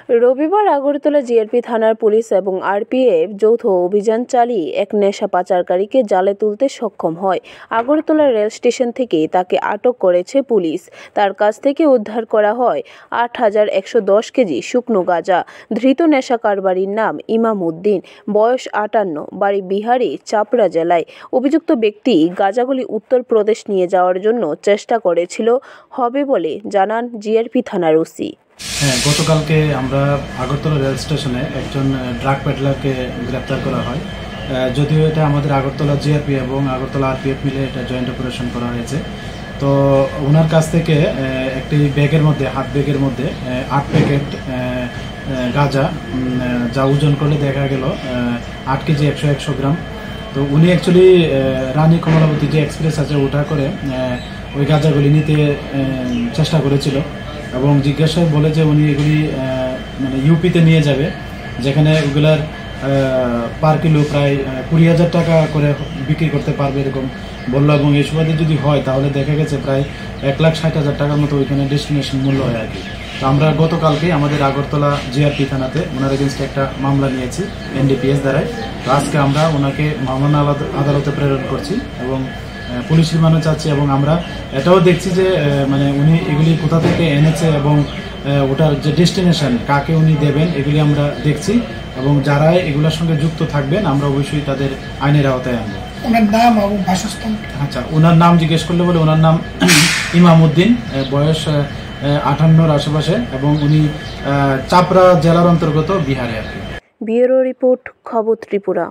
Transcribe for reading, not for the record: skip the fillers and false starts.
রবিবার আগরতলা জিআরপি থানার পুলিশ এবং আরপিএফ যৌথ অভিযান চালিয়ে এক নেশা পাচারকারীকে জালে তুলতে সক্ষম হয়। আগরতলা রেল স্টেশন থেকে তাকে আটক করেছে পুলিশ। তার কাছ থেকে উদ্ধার করা হয় ৮,১১০ কেজি শুকনো গাঁজা। ধৃত নেশা কারবারির নাম ইমাম উদ্দিন, বয়স ৫৮, বাড়ি বিহারি, চাপড়া জেলায়। অভিযুক্ত ব্যক্তি গাঁজাগুলি উত্তরপ্রদেশ নিয়ে যাওয়ার জন্য চেষ্টা করেছিল হবে বলে জানান জিআরপি থানার ওসি। হ্যাঁ, গতকালকে আমরা আগরতলা রেল স্টেশনে একজন ড্রাগ পেডলারকে গ্রেপ্তার করা হয়। যদিও এটা আমাদের আগরতলা জিআরপি এবং আগরতলা আরপিএফ মিলে এটা জয়েন্ট অপারেশন করা হয়েছে। তো ওনার কাছ থেকে একটি ব্যাগের মধ্যে, হাত ব্যাগের মধ্যে ৮ প্যাকেট গাঁজা, যা ওজন করলে দেখা গেল ৮ কেজি ১০০ গ্রাম। তো উনি অ্যাকচুয়ালি রানী কমলাবতী যে এক্সপ্রেস আছে ওটা করে ওই গাঁজাগুলি নিতে চেষ্টা করেছিল এবং জিজ্ঞাসায় বলে যে উনি এগুলি মানে ইউপিতে নিয়ে যাবে, যেখানে ওগুলার পার কিলো প্রায় ২০,০০০ টাকা করে বিক্রি করতে পারবে এরকম বললো। এবং এই সুবাদে যদি হয় তাহলে দেখা গেছে প্রায় ১,৬০,০০০ টাকার মতো ওইখানে ডেস্টিনেশন মূল্য হয় আর কি। তো আমরা গতকালকে আমাদের আগরতলা জিআরপি থানাতে ওনার এগেনস্টে একটা মামলা নিয়েছি এনডিপিএস দ্বারাই। তো আজকে আমরা ওনাকে মামলা আদালতে প্রেরণ করছি এবং পুলিশ রিমান্ডও চাচ্ছি। এবং আমরা এটাও দেখছি যে মানে উনি এগুলি কোথা থেকে এনেছে এবং ওটার যে ডেস্টিনেশন কাকে উনি দেবেন এগুলি আমরা দেখছি এবং যারা এগুলোর সঙ্গে যুক্ত থাকবেন আমরা অবশ্যই তাদের আইনের আওতায় আনবো। ওনার নাম এবং বাসস্থান? আচ্ছা, ওনার নাম জিজ্ঞেস করলে বলে ওনার নাম ইমাম উদ্দিন, বয়স ৫৮-র আশেপাশে এবং উনি চাপড়া জেলার অন্তর্গত বিহারে আর কি। ব্যুরো রিপোর্ট, খবর ত্রিপুরা।